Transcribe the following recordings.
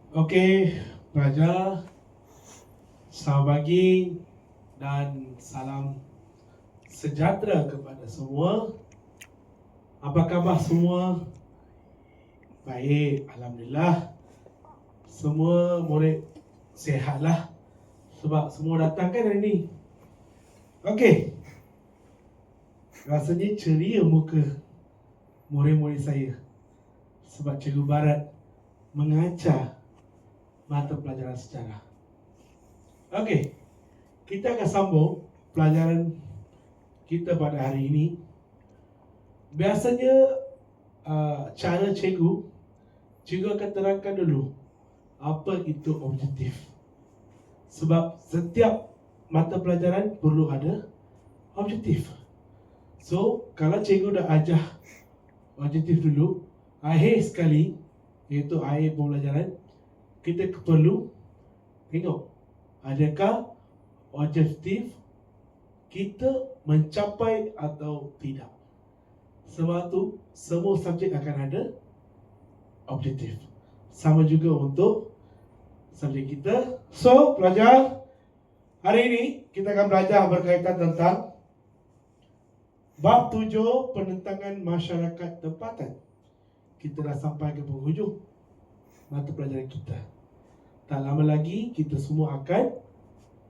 Okey, pelajar, selamat pagi dan salam sejahtera kepada semua. Apa khabar semua? Baik, Alhamdulillah. Semua murid sihatlah sebab semua datang kan hari ni. Okey, rasanya ceria muka murid-murid saya sebab Cikgu Barat mengajar mata pelajaran sejarah. Okey, kita akan sambung pelajaran kita pada hari ini. Biasanya cara cikgu akan terangkan dulu apa itu objektif. Sebab setiap mata pelajaran perlu ada objektif. So, kalau cikgu dah ajar objektif dulu, akhir sekali, iaitu akhir pembelajaran, kita perlu tengok adakah objektif kita mencapai atau tidak. Sebab tu semua subjek akan ada objektif. Sama juga untuk subjek kita. So, pelajar, hari ini kita akan belajar berkaitan tentang bab 7 penentangan masyarakat tempatan. Kita dah sampai ke penghujung mata pelajaran kita. Tak lama lagi kita semua akan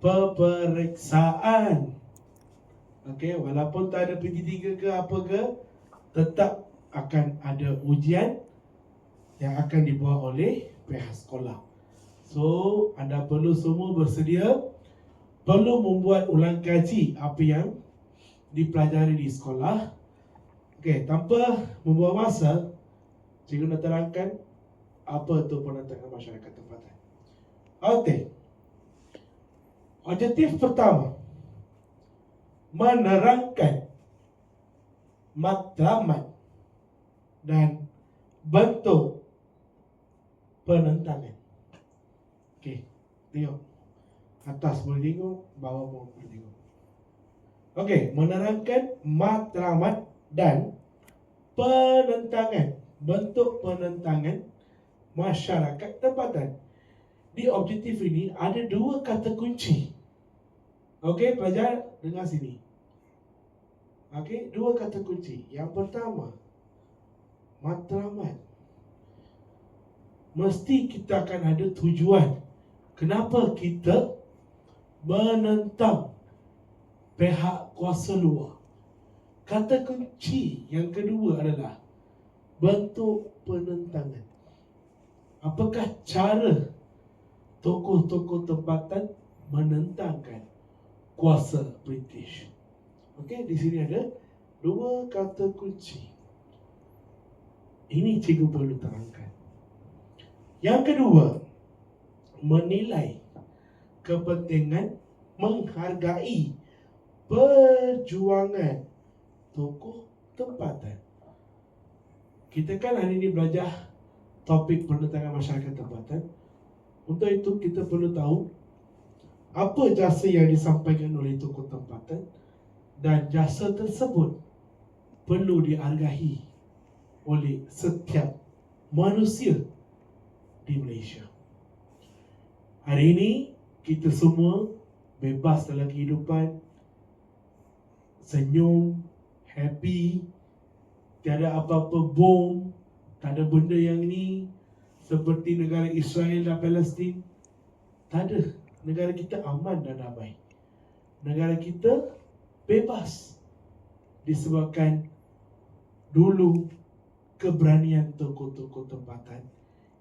peperiksaan. Okey, walaupun tak ada PT3 ke apa ke, tetap akan ada ujian yang akan dibuat oleh pihak sekolah. So, anda perlu semua bersedia, perlu membuat ulang kaji apa yang dipelajari di sekolah. Okey, tanpa membuang masa, cikgu nak terangkan apa itu penentangan masyarakat tempatan. Okey. Objektif pertama, menerangkan matlamat dan bentuk penentangan. Okey, tengok. Atas boleh tengok, bawah pun boleh tengok. Okey, menerangkan matlamat dan penentangan, bentuk penentangan masyarakat tempatan. Di objektif ini ada dua kata kunci. Okey, pelajar dengar sini. Okey, dua kata kunci. Yang pertama, matlamat. Mesti kita akan ada tujuan. Kenapa kita menentang pihak kuasa luar? Kata kunci yang kedua adalah bentuk penentangan. Apakah cara tokoh-tokoh tempatan menentangkan kuasa British? Okey, di sini ada dua kata kunci. Ini cikgu perlu terangkan. Yang kedua, menilai kepentingan menghargai perjuangan tokoh tempatan. Kita kan hari ini belajar topik penentangan masyarakat tempatan. Untuk itu kita perlu tahu apa jasa yang disampaikan oleh tokoh tempatan, dan jasa tersebut perlu dihargai oleh setiap manusia di Malaysia. Hari ini kita semua bebas dalam kehidupan, senyum, happy, tiada apa-apa bom, tak ada benda yang ni seperti negara Israel dan Palestin. Tak ada. Negara kita aman dan damai. Negara kita bebas disebabkan dulu keberanian tokoh-tokoh tempatan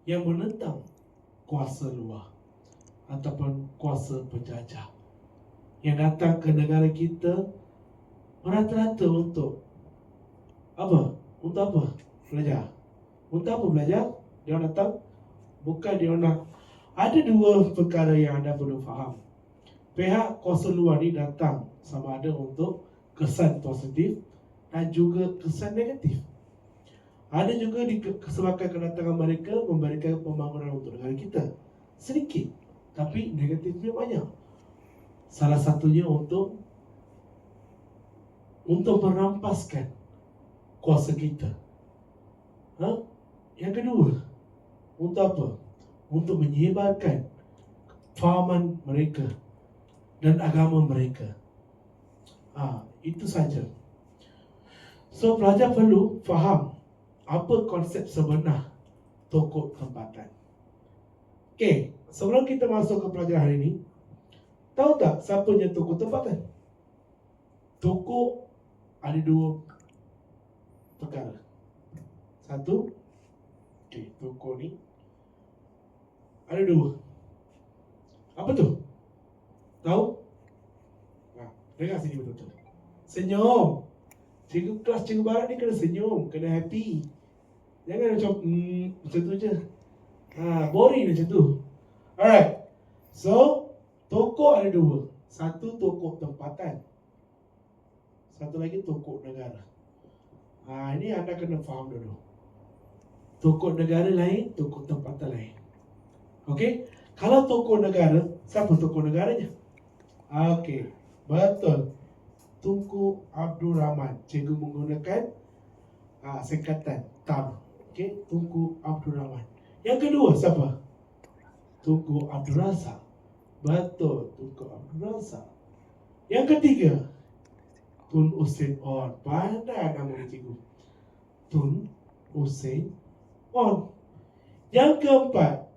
yang menentang kuasa luar ataupun kuasa penjajah yang datang ke negara kita rata-rata untuk apa? Untuk apa? Belajar. Untuk apa belajar? Dia datang bukan dia nak. Ada dua perkara yang anda perlu faham. Pihak kuasa luar ni datang sama ada untuk kesan positif dan juga kesan negatif. Ada juga disebabkan kedatangan mereka memberikan pembangunan untuk negara kita. Sedikit, tapi negatifnya banyak. Salah satunya untuk merampaskan kuasa kita. Yang kedua, untuk apa? untuk menyebarkan fahaman mereka dan agama mereka. Itu saja. So pelajar perlu faham apa konsep sebenar tokoh tempatan. Okay, sebelum kita masuk ke pelajaran hari ini, tahu tak siapanya tokoh tempatan? Tokoh ada dua perkara. Satu, tokoh ni ada dua. Apa tu? Tahu? Dengar sini betul-betul. Senyum. Cikgu kelas cikgu barat ni kena senyum, kena happy. Jangan macam macam tu je. Boring macam tu. Alright. So, tokoh ada dua. Satu tokoh tempatan. Satu lagi tokoh negara. Ini anda kena faham dulu. Tokoh negara lain, tokoh tempatan lain. Okey? Kalau tokoh negara, siapa tokoh negaranya? Okey, betul. Tunku Abdul Rahman. Cikgu menggunakan singkatan TAR. Okey, Tunku Abdul Rahman. Yang kedua siapa? Tunku Abdul Razak. Betul, Tunku Abdul Razak. Yang ketiga, Tun Usain On. Pandai nama cikgu. Tun Usain On. Yang keempat,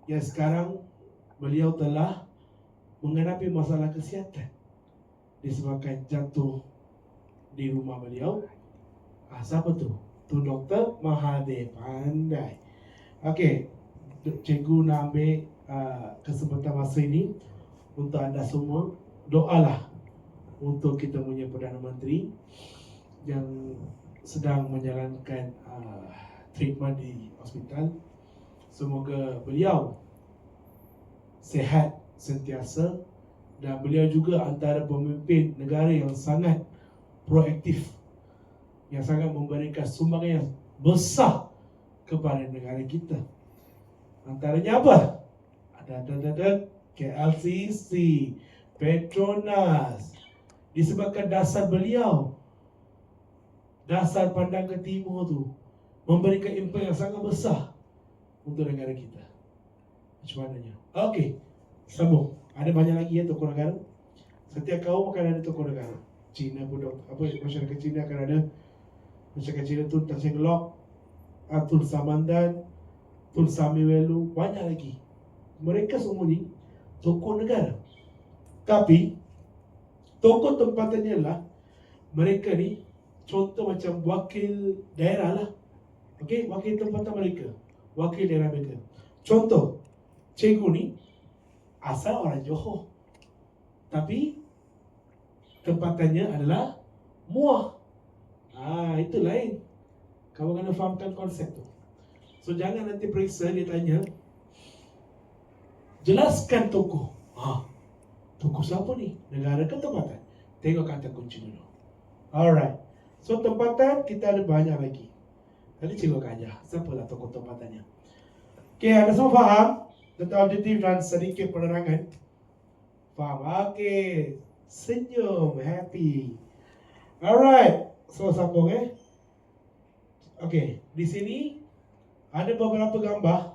yang sekarang beliau telah menghadapi masalah kesihatan disebabkan jatuh di rumah beliau. Siapa tu? Tun Dr. Mahathir. Pandai. Okey, cikgu nak ambil kesempatan masa ini untuk anda semua doalah untuk kita punya Perdana Menteri yang sedang menjalankan treatment di hospital. Semoga beliau sihat sentiasa, dan beliau juga antara pemimpin negara yang sangat proaktif, yang sangat memberikan sumbangan yang besar kepada negara kita. Antaranya apa? Ada KLCC, Petronas. Disebabkan dasar beliau, dasar pandang ke timur tu, memberikan impak yang sangat besar untuk negara kita. Macam mananya? Okey, sambung. Ada banyak lagi ya tokoh negara. Setiap kaum akan ada tokoh negara. Cina pun masyarakat Cina akan ada. Masyarakat Cina tu Tan Cheng Lock, Tun Samandan, Tun Samiwelu, banyak lagi. Mereka semua ni tokoh negara. Tapi tokoh tempatannya lah mereka ni contoh macam wakil daerah lah. Okey, wakil tempatan mereka, wakil daerah mereka. Contoh, cikgu ni asal orang Johor, tapi tempatannya adalah Muar. Itu lain. Kamu kena fahamkan konsep tu. So jangan nanti periksa dia tanya, jelaskan tokoh. Tokoh siapa ni? Negara ke tempatan? Tengok kata kunci dulu. Alright. So tempatan kita ada banyak lagi. Tadi cikgu akan ajar siapalah tokoh tempatannya. Okay, anda semua faham tentang objektif dan sedikit penerangan? Faham? Okay, senyum, happy. Alright, so sambung Okay, di sini ada beberapa gambar.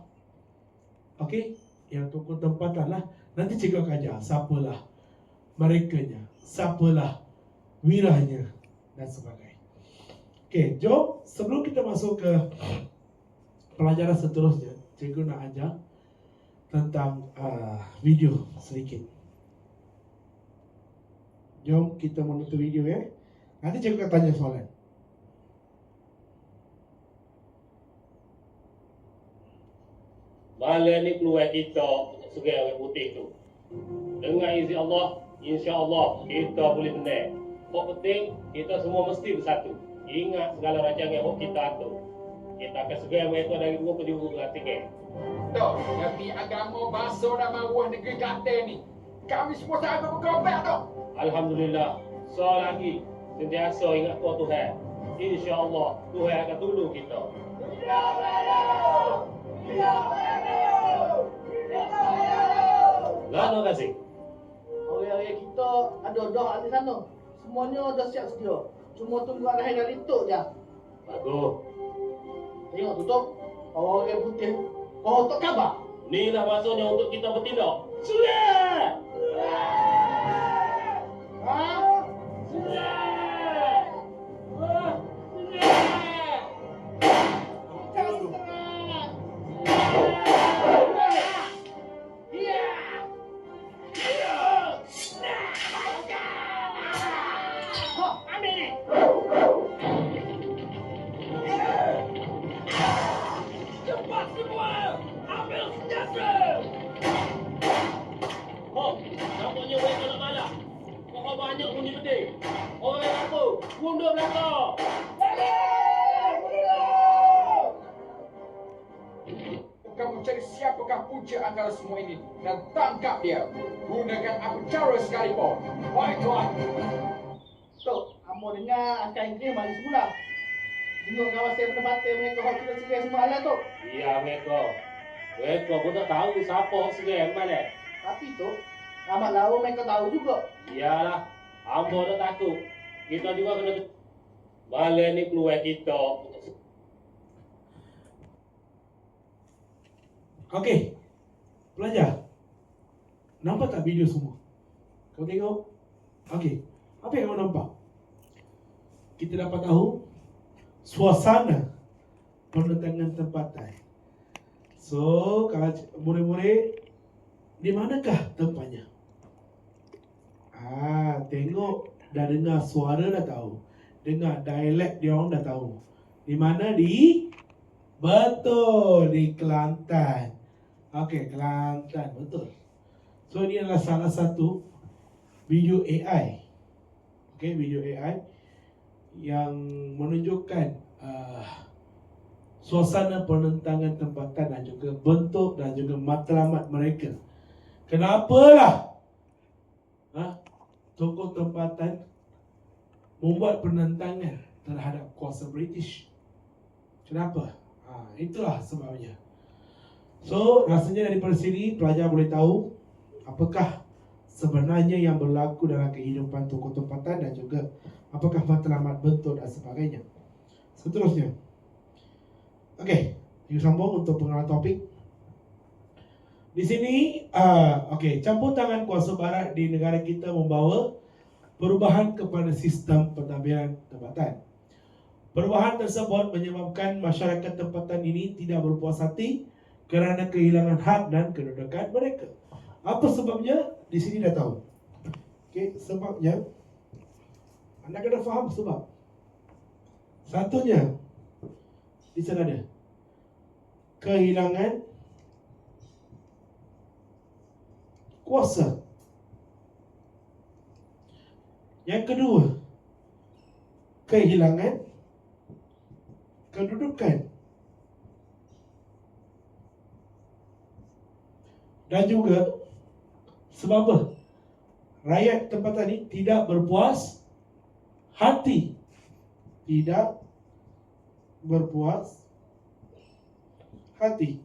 Okay, yang tokoh tempatan lah. Nanti cikgu akan ajar siapalah merekanya, siapalah wiranya dan sebagainya. Okay, jom sebelum kita masuk ke pelajaran seterusnya, cikgu nak ajar tentang video sedikit. Jom kita menonton video ya. Nanti cikgu akan tanya soalan. Malam ni keluar kita sebagai orang putih tu. Dengan izin Allah, insya-Allah kita boleh menang. Yang penting kita semua mesti bersatu. Ingat segala rancangan yang kita atur. Kita akan segera mereka dari 27 Tok, Nabi agama bahasa dan maruah negeri Kelantan ni. Kami semua tak akan berkompet, Tok. Alhamdulillah. So lagi, sentiasa ingat kuat Tuhan. InsyaAllah Tuhan akan tolong kita. Terima kasih. Orang-orang kita ada dah di sana. Semuanya dah siap sedia. Cuma tunggu arahan dari Tok je. Bagus. Tengok tu Tok. Orang-orang putih. Kau Tok khabar? Inilah masanya untuk kita bertindak. Sudah! Nampaknya mereka nak balas. Kau banyak bunyi pedih. Orang yang apa? Mundur belakang. Kamu cari siapakah punca antara semua ini dan tangkap dia. Gunakan apa cara sekalipun. Baik tuan. Tok, amo dengar akan Inggeris mari semula. Tengok kawasan penempatan mereka hok kira sedia semua alat tu. Ya, mereka. Mereka pun tak tahu siapa hok seram mana. Tapi tu, amat lawa mereka tahu juga. Iyalah. Ambo dah takut. Kita juga kena malam ni keluar kita. Okey. Pelajar. Nampak tak video semua? Kau tengok? Okey. Apa yang kau nampak? Kita dapat tahu suasana penentangan tempatan. So, kalau murid-murid, di manakah tempatnya? Tengok dah dengar suara dah tahu. Dengar dialek dia orang dah tahu. Di mana? Betul, di Kelantan. Okey, Kelantan, betul. So ini adalah salah satu video AI. Okey, video AI yang menunjukkan suasana penentangan tempatan dan juga bentuk dan juga matlamat mereka. Kenapalah tokoh tempatan membuat penentangan terhadap kuasa British? Kenapa? Itulah sebabnya. So, rasanya daripada sini pelajar boleh tahu apakah sebenarnya yang berlaku dalam kehidupan tokoh tempatan dan juga apakah matlamat bentuk dan sebagainya. Seterusnya. Okey, kita sambung untuk pengenalan topik. Di sini, campur tangan kuasa barat di negara kita membawa perubahan kepada sistem pentadbiran tempatan. Perubahan tersebut menyebabkan masyarakat tempatan ini tidak berpuas hati kerana kehilangan hak dan kedudukan mereka. Apa sebabnya? Di sini dah tahu. Okey, sebabnya anda kena faham sebab. Satunya di sana ada kehilangan kuasa. Yang kedua, kehilangan kedudukan. Dan juga sebab apa? Rakyat tempatan ini tidak berpuas hati. Tidak berpuas hati.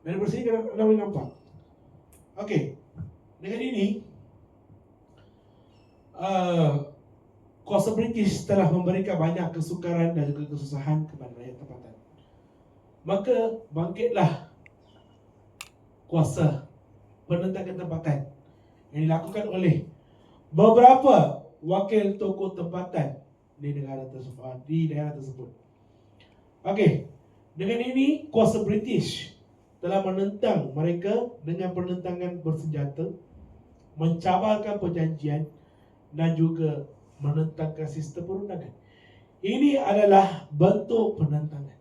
Dari sini kita boleh nampak. Okey, dengan ini kuasa British telah memberikan banyak kesukaran dan juga kesusahan kepada rakyat tempatan. Maka bangkitlah kuasa penentangan tempatan yang dilakukan oleh beberapa wakil tokoh tempatan di negara tersebut, di daerah tersebut. Okey, dengan ini kuasa British telah menentang mereka dengan penentangan bersenjata, mencabarkan perjanjian dan juga menentangkan sistem perundangan. Ini adalah bentuk penentangan.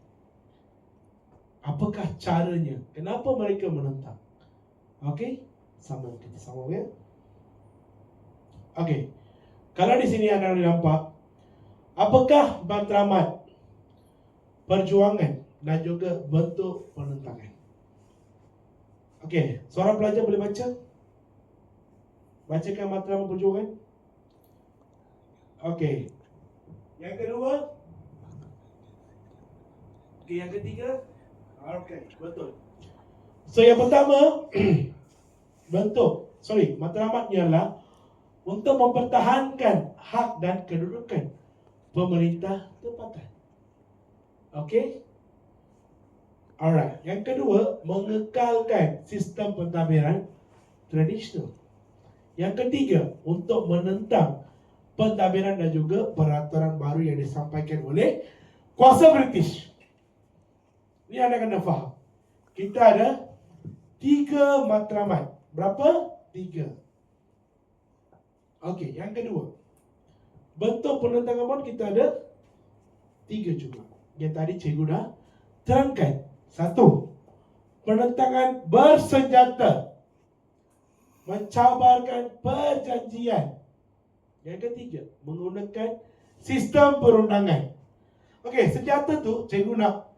Apakah caranya? Kenapa mereka menentang? Okey, kita sambung ya. Okey. Kalau di sini anda boleh nampak apakah matlamat perjuangan dan juga bentuk penentangan. Okey, seorang pelajar boleh baca? Bacakan matlamat perjuangan. Okey. Yang kedua. Okey, yang ketiga. Okey, betul. So yang pertama matlamatnya adalah untuk mempertahankan hak dan kedudukan pemerintah tempatan. Okey? Alright. Yang kedua, mengekalkan sistem pentadbiran tradisional. Yang ketiga, untuk menentang pentadbiran dan juga peraturan baru yang disampaikan oleh kuasa British. Ini anda kena faham. Kita ada 3 matlamat. Berapa? 3. Okey, yang kedua. Bentuk penentangan pun kita ada 3 juga. Yang tadi cikgu dah terangkan. 1. Penentangan bersenjata. Mencabarkan perjanjian. Yang ketiga, menggunakan sistem perundangan. Okey, senjata tu cikgu nak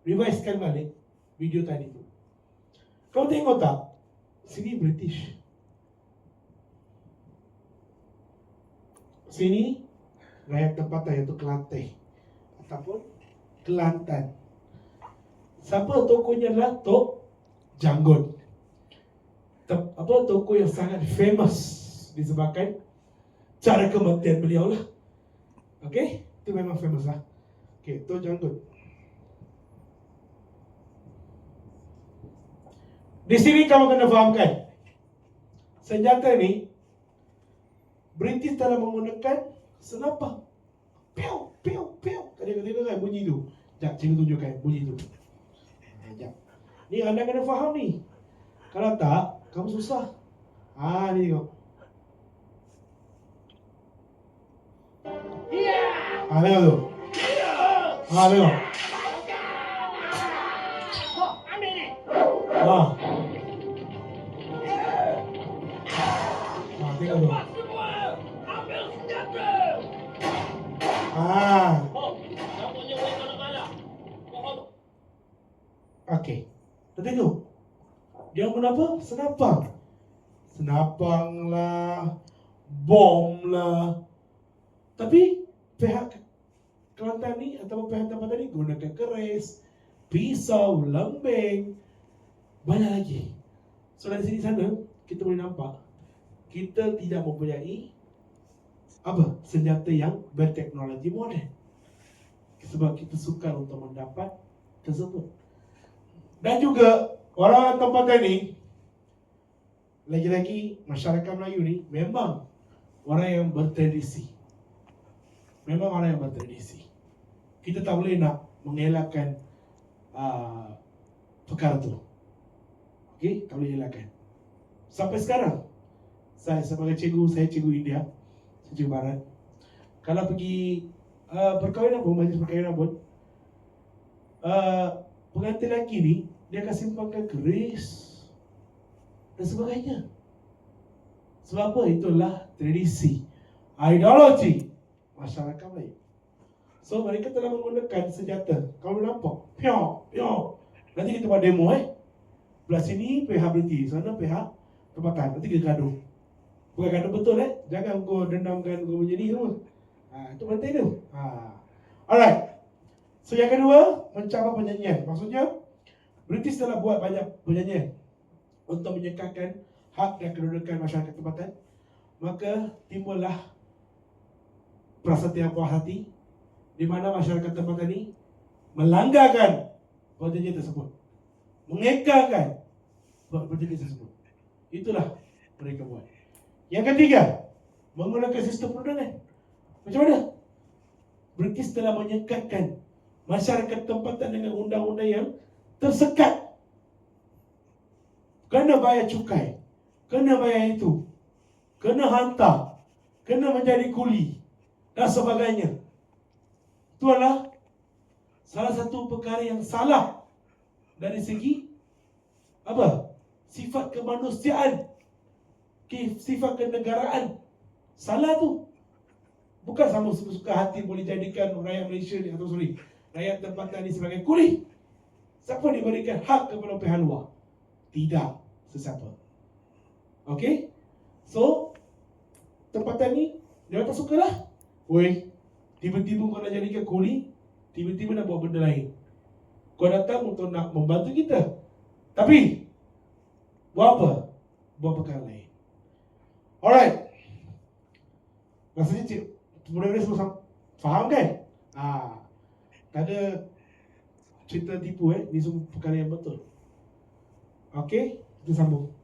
revisekan balik video tadi tu. Kau tengok tak? Sini British. Sini rakyat tempatan iaitu Kelantan ataupun Kelantan. Siapa tokohnya adalah Tok Janggut. Tokoh yang sangat famous disebabkan cara kematian beliau lah. Okey, itu memang famous lah. Okey, Tok Janggut. Di sini kamu kena fahamkan, senjata ni British telah menggunakan senapang. Piu, piu, piu. Tadi kau tengok kan bunyi tu. Sekejap, cikgu tunjukkan bunyi tu. Sekejap. Ni anda kena faham ni. Kalau tak, kamu susah. Ni tengok. Tengok tu. Tengok. Tengok tu. Okey. Kita tengok. Dia guna apa? Senapang. Senapang lah, bom lah. Tapi pihak Kelantan ni atau pihak tempatan ni gunakan keris, pisau, lembing, banyak lagi. So dari sini sana kita boleh nampak kita tidak mempunyai senjata yang berteknologi moden. Sebab kita sukar untuk mendapat tersebut. Dan juga orang tempatan ni, lagi-lagi masyarakat Melayu ni memang orang yang bertradisi. Memang orang yang bertradisi. Kita tak boleh nak mengelakkan perkara tu. Okey, tak boleh elakkan. Sampai sekarang, saya sebagai cikgu, saya cikgu India, saya cikgu Barat. Kalau pergi perkahwinan pun, majlis perkahwinan pun, pengantin lelaki ni, dia akan simpankan keris dan sebagainya. Sebab apa? Itulah tradisi, ideologi masyarakat Melayu. So mereka telah menggunakan senjata. Kalau nampak, piau, piau. Nanti kita buat demo belah sini pihak British, sana pihak tempatan. Nanti kita gaduh. Bukan gaduh betul Jangan kau dendamkan kau punya ni semua. Itu penting tu. Alright. So yang kedua, mencabar penyanyian. Maksudnya British telah buat banyak penyanyian untuk menyekatkan hak dan kedudukan masyarakat tempatan. Maka timbullah perasaan puas hati di mana masyarakat tempatan ini melanggarkan perjanjian tersebut, mengekalkan perjanjian tersebut. Itulah mereka buat. Yang ketiga, menggunakan sistem perundangan. Macam mana? British telah menyekatkan masyarakat tempatan dengan undang-undang yang tersekat. Kena bayar cukai, kena bayar itu, kena hantar, kena menjadi kuli dan sebagainya. Itu adalah salah satu perkara yang salah dari segi sifat kemanusiaan, sifat kenegaraan. Salah tu. Bukan sama suka hati boleh jadikan rakyat Malaysia ni atau rakyat tempatan ni sebagai kuli. Siapa diberikan hak kepada pihak luar? Tidak sesiapa. Okey? So tempatan ni dia tak sukalah. Oi, tiba-tiba kau nak jadikan kuli, tiba-tiba nak buat benda lain. Kau datang untuk nak membantu kita, tapi buat apa? Buat perkara lain. Alright. Rasanya budak-budak semua faham kan? Tak ada cerita tipu ni semua perkara yang betul. Okey, kita sambung.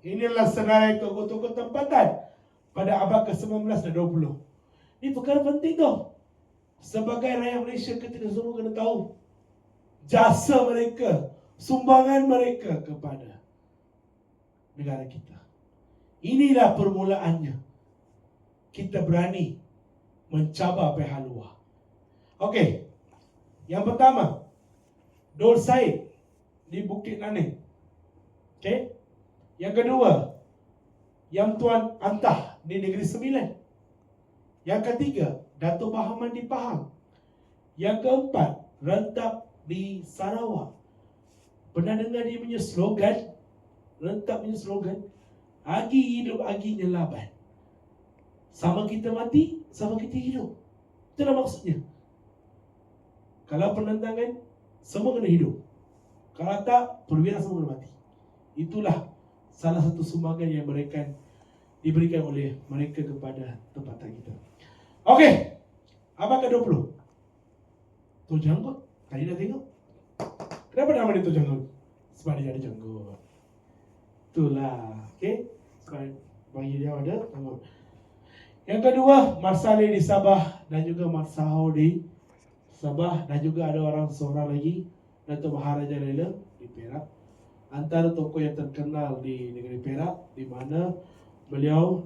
Inilah senarai tokoh-tokoh tempatan pada abad ke-19 dan 20. Ini perkara penting tau. Sebagai rakyat Malaysia, kita semua kena tahu jasa mereka, sumbangan mereka kepada negara kita. Inilah permulaannya kita berani mencabar pihak luar. Okey, yang pertama, Dor Said di Bukit Naning. Okey, yang kedua, Yang Tuan Antah di Negeri Sembilan. Yang ketiga, Dato' Bahaman di Pahang. Yang keempat, Rentap di Sarawak. Pernah dengar dia punya slogan? Rentap punya slogan, Agi hidup, agi nyelaban. Sama kita mati, sama kita hidup. Itulah maksudnya. Kalau penentangan, semua kena hidup. Kalau tak, perwira semua kena mati. Itulah salah satu sumbangan yang diberikan oleh mereka kepada tempatan kita. Okey, abad ke-20. Tu janggut. Tadi dah tengok. Kenapa nama dia tu janggut? Sebab dia ada janggut. Itulah. Okey, sebab bagi dia ada janggut. Yang kedua, Mat Salleh di Sabah dan juga Mat Sahau di Sabah, dan juga ada seorang lagi, Dato' Maharaja Lela di Perak. Antara tokoh yang terkenal di negeri Perak, di mana beliau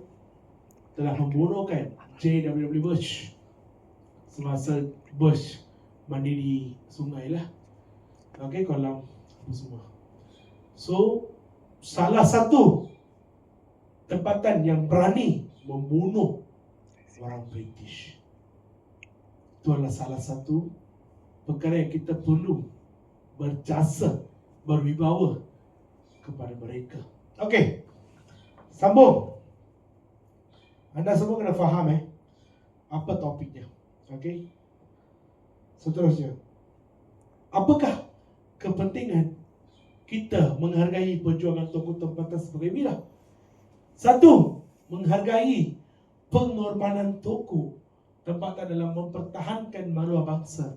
telah membunuhkan J.W. Bush semasa Bush mandi di sungai lah. Okey, kolam apa semua. So, salah satu tempatan yang berani membunuh orang British. Itu adalah salah satu perkara yang kita perlu berjasa, berwibawa kepada mereka. Okey, sambung. Anda semua kena faham apa topiknya. Okey. Seterusnya, apakah kepentingan kita menghargai perjuangan tokoh tempatan sebagai mira? Satu, menghargai pengorbanan tokoh tempatan dalam mempertahankan maruah bangsa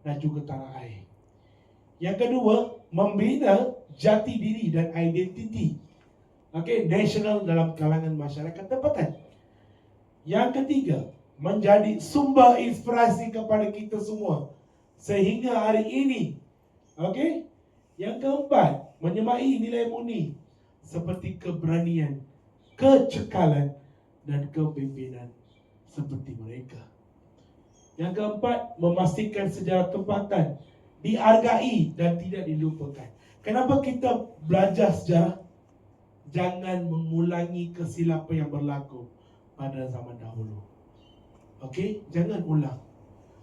dan juga tanah air. Yang kedua, membina jati diri dan identiti nasional dalam kalangan masyarakat tempatan. Yang ketiga, menjadi sumber inspirasi kepada kita semua sehingga hari ini. Yang keempat, menyemai nilai murni seperti keberanian, kecekalan dan kepimpinan seperti mereka. Yang keempat, memastikan sejarah tempatan dihargai dan tidak dilupakan. Kenapa kita belajar sejarah? Jangan mengulangi kesilapan yang berlaku pada zaman dahulu. Okey, jangan ulang.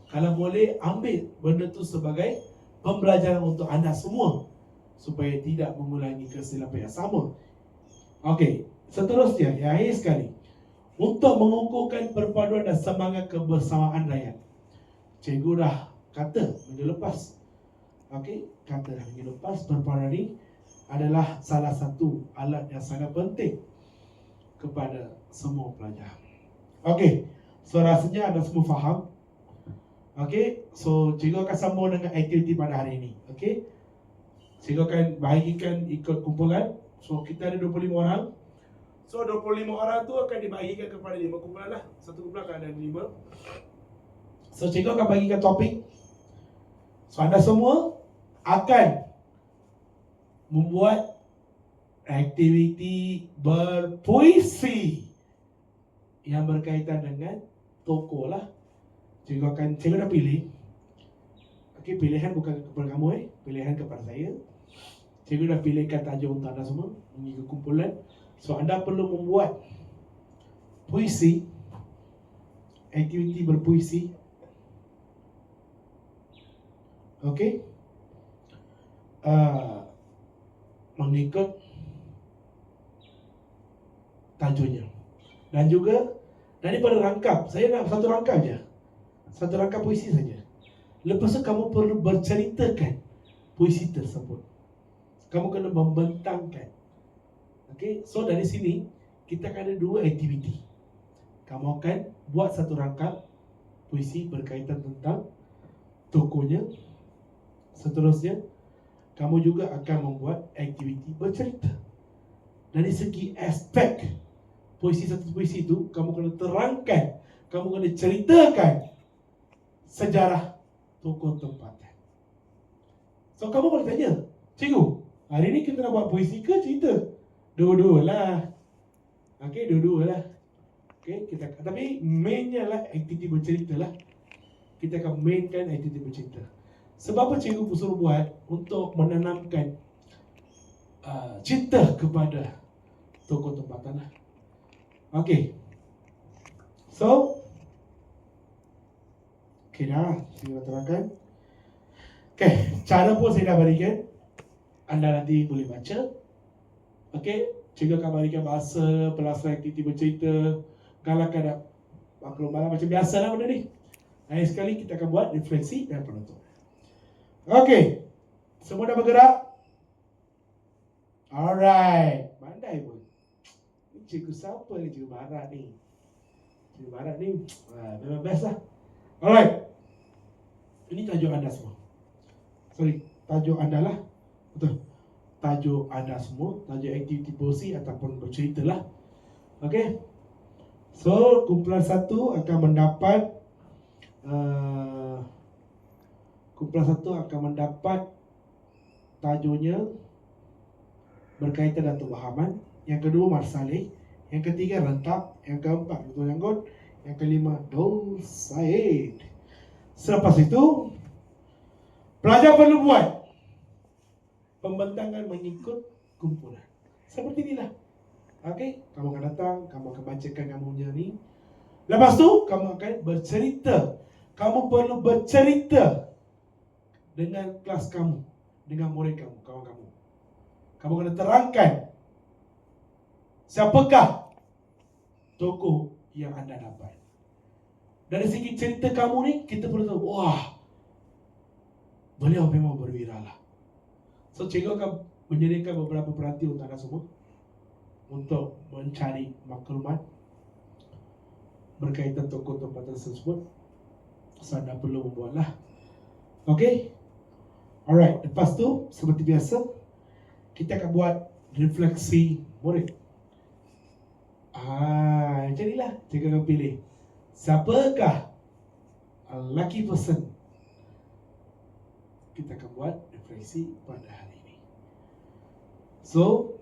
Kalau boleh, ambil benda tu sebagai pembelajaran untuk anda semua supaya tidak mengulangi kesilapan yang sama. Okey, seterusnya, yang akhir sekali, untuk mengukuhkan perpaduan dan semangat kebersamaan rakyat. Cikgu dah kata minggu lepas. Okey, kata dah minggu lepas, perpaduan ini adalah salah satu alat yang sangat penting kepada semua pelajar. Okey, so rasanya anda semua faham. Okey, so cikgu akan sambung dengan aktiviti pada hari ini. Okey, cikgu akan bahagikan ikut kumpulan. So kita ada 25 orang. So 25 orang tu akan dibahagikan kepada 5 kumpulan lah. Satu kumpulan akan ada 5. So cikgu akan bagikan topik. So anda semua akan membuat aktiviti berpuisi yang berkaitan dengan tokoh lah. Cikgu dah pilih. Okey, pilihan bukan kepada kamu pilihan kepada saya. Cikgu dah pilihkan tajuk untuk anda semua mengikut kumpulan. So anda perlu membuat puisi, aktiviti berpuisi. Okey, mengikut tajuknya. Dan juga daripada rangkap, saya nak satu rangkap je. Satu rangkap puisi saja. Lepas tu kamu perlu berceritakan puisi tersebut. Kamu kena membentangkan. Okey, so dari sini kita akan ada 2 aktiviti. Kamu akan buat satu rangkap puisi berkaitan tentang tokonya. Seterusnya, kamu juga akan membuat aktiviti bercerita. Dari segi aspek puisi satu puisi itu, kamu kena terangkan, kamu kena ceritakan sejarah tokoh tempatan. So kamu boleh tanya, cikgu, hari ni kita nak buat puisi ke cerita? Dua-dua lah. Okey, dua-dua lah. Okey, tapi mainnya lah aktiviti bercerita lah. Kita akan mainkan aktiviti bercerita. Sebab apa cikgu suruh buat? Untuk menanamkan cinta kepada tokoh tempatan lah. Okey. So, okey dah, saya terangkan. Okey, cara pun saya dah berikan. Anda nanti boleh baca. Okey, cikgu akan berikan bahasa, pelaksanaan aktiviti bercerita, galakan maklumat macam biasa lah benda ni. Akhir sekali kita akan buat refleksi dan penutup. Okey, semua dah bergerak? Alright, pandai pun. Ni cikgu siapa ni? Cikgu Barat ni. Cikgu Barat ni memang best lah. Alright, ini tajuk anda semua. Sorry, tajuk anda lah. Betul, tajuk anda semua, tajuk aktiviti puisi ataupun bercerita lah. Okey, so kumpulan 1 akan mendapat tajuknya berkaitan dengan pemahaman. Yang kedua marsalih, yang ketiga rentap, yang keempat betul janggut, yang kelima Daul Said. Selepas itu pelajar perlu buat pembentangan mengikut kumpulan. Seperti inilah. Okey, kamu akan datang, kamu akan bacakan kamu punya ni. Lepas tu kamu akan bercerita. Kamu perlu bercerita dengan kelas kamu, dengan murid kamu, kawan kamu. Kamu kena terangkan siapakah tokoh yang anda dapat. Dari segi cerita kamu ni, kita perlu tahu, wah, beliau memang berwira lah. So cikgu akan menyediakan beberapa peranti untuk anda semua untuk mencari maklumat berkaitan tokoh tempatan tersebut. So anda perlu membuatlah. Okey. Alright, lepas tu seperti biasa kita akan buat refleksi murid. Jadilah cikgu akan pilih siapakah lucky person. Kita akan buat refleksi pada hari ini. So,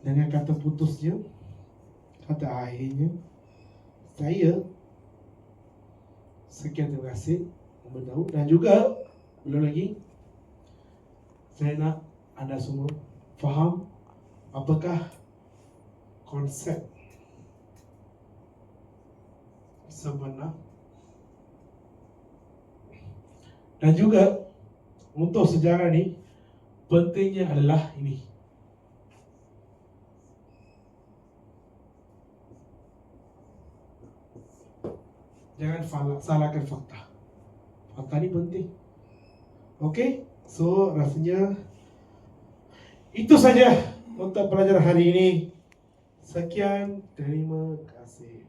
dengan kata putusnya, kata akhirnya, saya sekian, terima kasih memberitahu. Dan juga belum lagi, saya nak anda semua faham apakah konsep sebenar. Dan juga untuk sejarah ni pentingnya adalah ini. Jangan salahkan fakta. Fakta ni penting. Okey, so rasanya itu saja untuk pelajaran hari ini. Sekian, terima kasih.